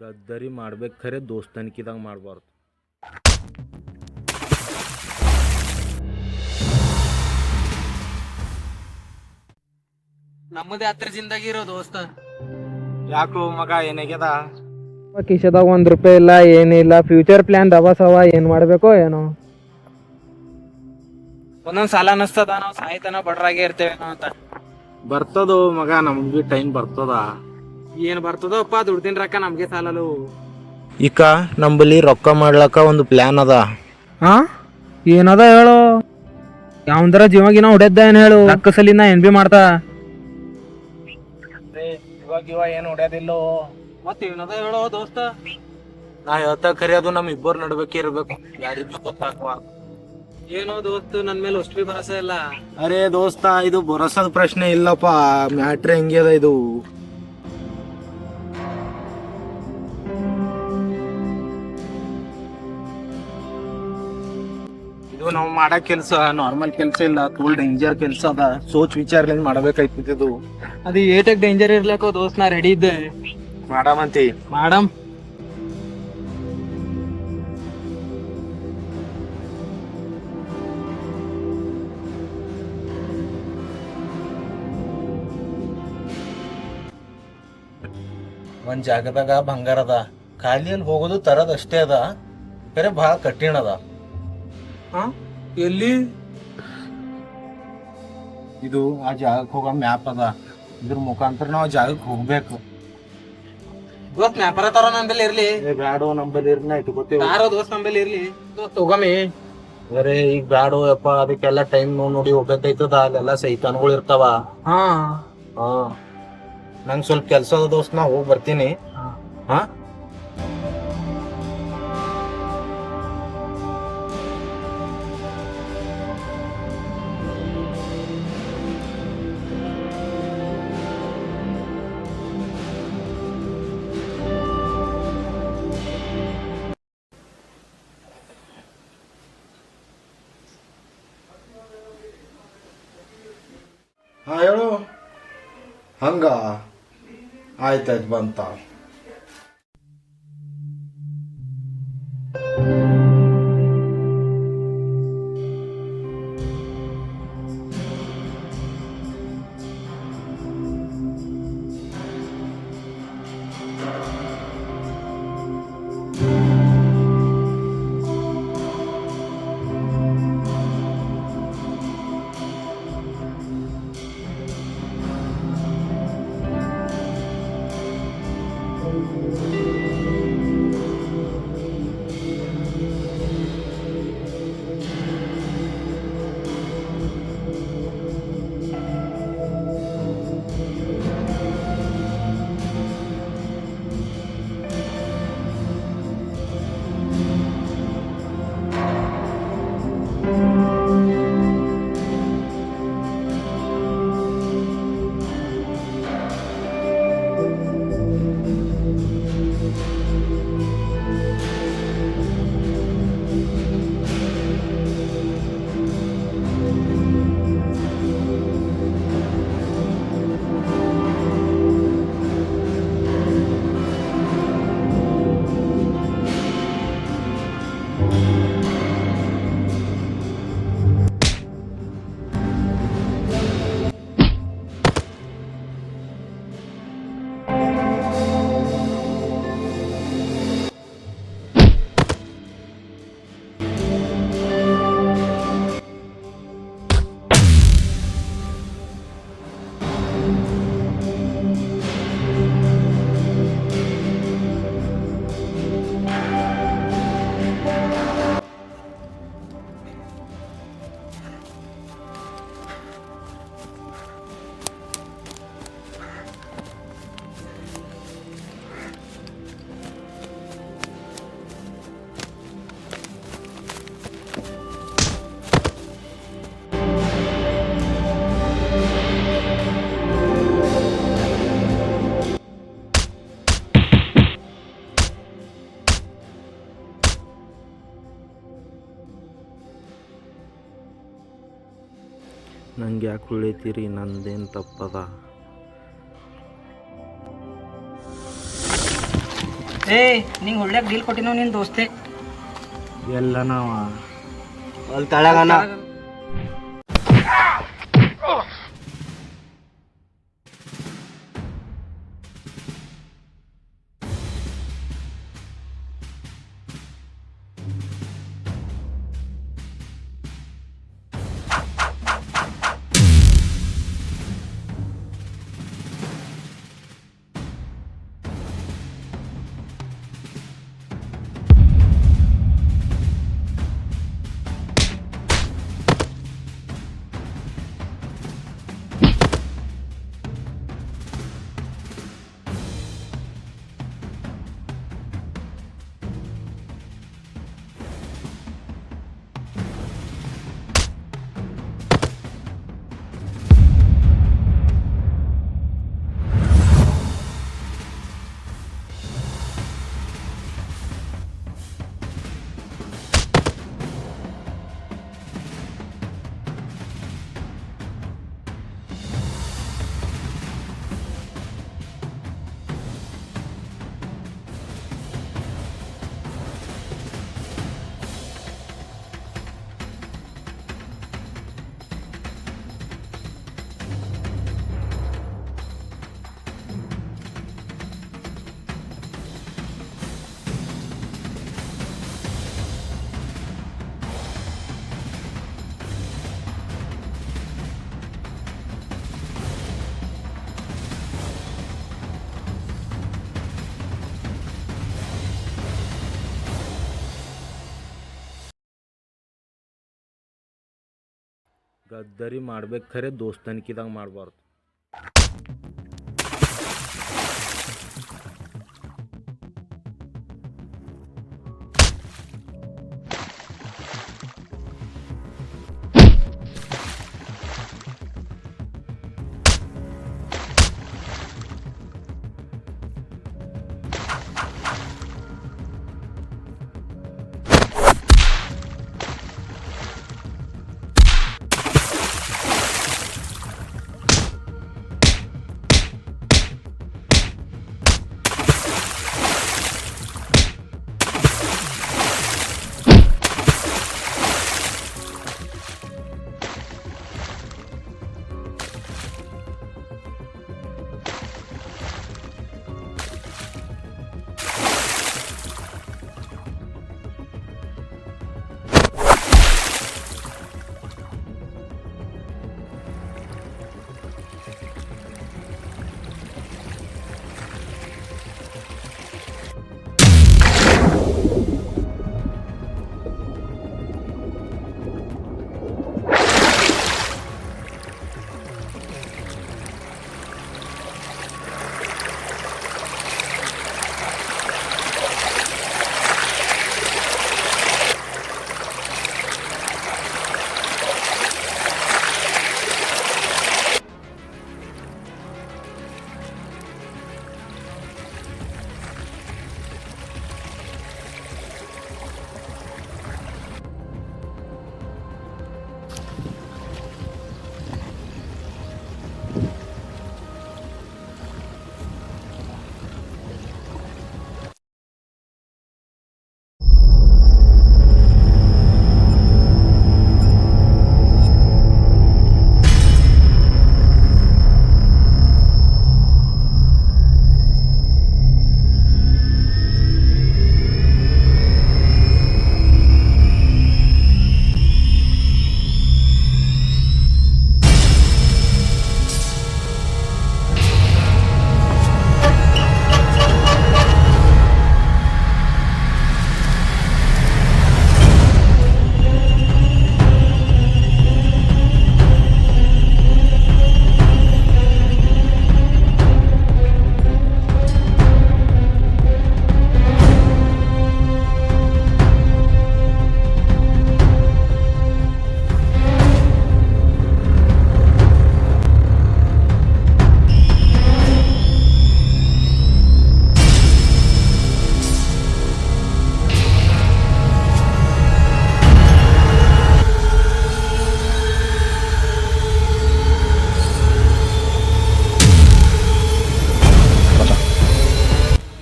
ಗದ್ದರಿ ಮಾಡ್ಬೇಕು ಖರೆ ದೋಸ್ತನಿಕಿದಾಗ ಮಾಡಬಾರ್ದು. ನಮ್ಮದೇ ಹತ್ರ ಜಿಂದಾಗಿ ಇರೋ ದೋಸ್ತ. ಯಾಕೋ ಮಗ ಏನಾಗ್ಯದ? ಕಿಶದಾಗ ₹1 ಇಲ್ಲ, ಏನಿಲ್ಲ. ಫ್ಯೂಚರ್ ಪ್ಲಾನ್ ದಬಸವ, ಏನ್ ಮಾಡ್ಬೇಕೋ ಏನೋ. ಒಂದೊಂದ್ ಸಾಲ ಅನಸ್ತದ ನಾವು ಸಾಯ್ತನ ಬಡ್ರಾಗೆ ಇರ್ತೇವೇನೋ ಅಂತ. ಬರ್ತದೋ ಮಗ, ನಮ್ಗೆ ಟೈಮ್ ಬರ್ತದ. ಏನ್ ಬರ್ತದೋ ಅಪ್ಪ, ದುಡ್ದಿನ ರೊಕ್ಕ ನಮ್ಗೆ ಸಾಲಲು. ಈಗ ನಂಬಲ್ಲಿ ರೊಕ್ಕ ಮಾಡ್ಲಕ್ಕ ಒಂದು ಪ್ಲಾನ್ ಅದ. ಹಾ ಏನದ ಹೇಳು? ಯಾವಂದ್ರ ಜೀವಾಗಿನ ಹೊಡೆದ್ದ ಏನ್ ಹೇಳು? ರೊಕ್ಕ ಸಲಿನ ಏನ್ ಬಿ ಮಾಡ್ತಾ? ಇವಾಗ ಏನು ಹೊಡ್ಯೋದಿಲ್ಲೋ. ಮತ್ ಏನದ ಹೇಳೋ ದೋಸ್ತ? ನಾ ಹೇಳ್ತಾ ಖರೆ ಅದು ನಮ್ ಇಬ್ಬರು ನಡ್ಬೇಕೆ ಇರ್ಬೇಕು, ಯಾರಿಗೂ ಗೊತ್ತಾಗುವ. ಏನೋ ದೋಸ್ತ, ನನ್ ಮೇಲೆ ಅಷ್ಟು ಭರವಸೆ ಇಲ್ಲ. ಅರೇ ದೋಸ್ತ, ಇದು ಭರೋಸದ ಪ್ರಶ್ನೆ ಇಲ್ಲಪ್ಪ, ಮ್ಯಾಟ್ರ್ ಹೆಂಗ್ಯದ ಇದು. ಇದು ನಾವು ಮಾಡೋ ಕೆಲಸ ನಾರ್ಮಲ್ ಕೆಲಸ ಇಲ್ಲ, ತೋಲ್ ಡೇಂಜರ್ ಕೆಲಸ ಅದ. ಸೋಚ್ ವಿಚಾರದಿಂದ ಮಾಡಬೇಕಾಯ್ತಿದ್ದು. ಅದು ಏಟಕ್ ಡೇಂಜರ್ ಇರ್ಲಕ್ಕೋ ದೋಸ್ತ್, ನಾ ರೆಡಿ ಇದ್ದೆ. ಮಾಡಮಂತಿ ಮಾಡಮ್. ಒಂದ್ ಜಾಗದಾಗ ಬಂಗಾರ ಅದ, ಖಾಲಿಯಲ್ಲಿ ಹೋಗೋದು ತರದ್ ಅಷ್ಟೇ ಅದ, ಖರೆ ಭಾಳ ಕಠಿಣ ಅದ. ಎಲ್ಲಿ? ಇದು ಆ ಜಾಗಕ್ಕೆ ಹೋಗೋ ಮ್ಯಾಪ್ ಅದ, ಇದ್ರ ಮುಖಾಂತರ ನಾವು ಜಾಗಕ್ಕೆ ಹೋಗ್ಬೇಕು. ದೋಸ್ತ್ ವ್ಯಾಪಾರ ತರ ನಂಬಲ್ಲಿ ಇರ್ಲಿ. ಬ್ಯಾಡೋ, ನಂಬಲ್ಲಿ ಇರ್ನ ಇಟ್ಕೋತೇವೆ. ಯಾರೋ ದೋಸ್ತ್ ನಂಬಲ್ಲಿ ಇರ್ಲಿ. ದೋಸ್ತ್ ಹೋಗಮಿ. ಅರೆ ಈಗ ಬ್ಯಾಡೋ ಯಪ್ಪ, ಅದಕ್ಕೆಲ್ಲ ಟೈಮ್ ನೋಡಿ ಹೋಗ್ಬೇಕಾಯ್ತದ, ಅಲ್ಲೆಲ್ಲ ಸೈತಾನ್ಗಳು ಇರ್ತಾವ. ಹಾ ಹಾ, ನಂಗೆ ಸ್ವಲ್ಪ ಕೆಲಸ ಅದ ದೋಸ್ತ್, ನಾ ಹೋಗಿ ಬರ್ತೀನಿ. ಹಾ ಹಾ ಹೇಳು. ಹಂಗ ಆಯ್ತಾಯ್ತು, ಬಂತ. ನಂಗೆ ಯಾಕೆ ಉಳಿತೀರಿ? ನಂದೇನು ತಪ್ಪದ? ಏ ನಿಂಗೆ ಹೊಳ್ಳ್ಯಾಕ ಡೀಲ್ ಕೊಟ್ಟಿನೋ ನಿನ್ನ ದೋಸ್ತೆ. ಎಲ್ಲ ನಾವ ಅಲ್ಲಿ ತಳಗನ ಗದ್ದರಿ ಮಾಡ್ಬೇಕು ಖರೆ ದೋಸ್ತನಿಕಿದಾಗ ಮಾಡಬಾರ್ದು.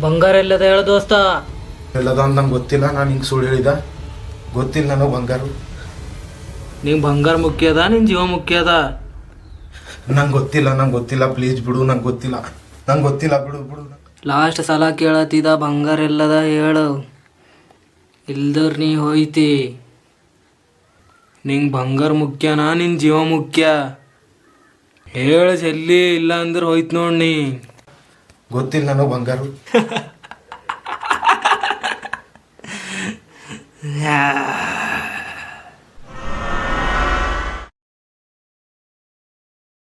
ಬಂಗಾರ ಎಲ್ಲದ ಹೇಳ ದೋಸ್ತ. ಎಲ್ಲದ ಅಂತ ನಂಗೆ ಗೊತ್ತಿಲ್ಲ, ನಾನು ಹಿಂಗೆ ಸುಳ್ಳು ಹೇಳಿದ, ಗೊತ್ತಿಲ್ಲ ನನಗೆ ಬಂಗಾರ. ನಿಂಗೆ ಬಂಗಾರ ಮುಖ್ಯ ಅದ ನಿನ್ ಜೀವ ಮುಖ್ಯ ಅದ? ನಂಗೆ ಗೊತ್ತಿಲ್ಲ ಪ್ಲೀಸ್ ಬಿಡು, ನಂಗೆ ಗೊತ್ತಿಲ್ಲ ಬಿಡು. ಲಾಸ್ಟ್ ಸಲ ಕೇಳತ್ತಿದ ಬಂಗಾರ ಎಲ್ಲದ ಹೇಳು, ಇಲ್ದರ್ ನೀ ಹೋಯ್ತಿ. ನಿಂಗೆ ಬಂಗಾರ ಮುಖ್ಯನಾ ನಿನ್ ಜೀವ ಮುಖ್ಯ? ಹೇಳ ಜಲ್ದಿ, ಇಲ್ಲ ಅಂದ್ರೆ ಹೋಯ್ತು ನೋಡಿ. ಗೊತ್ತಿಲ್ಲ ನನಗೆ ಬಂಗಾರ.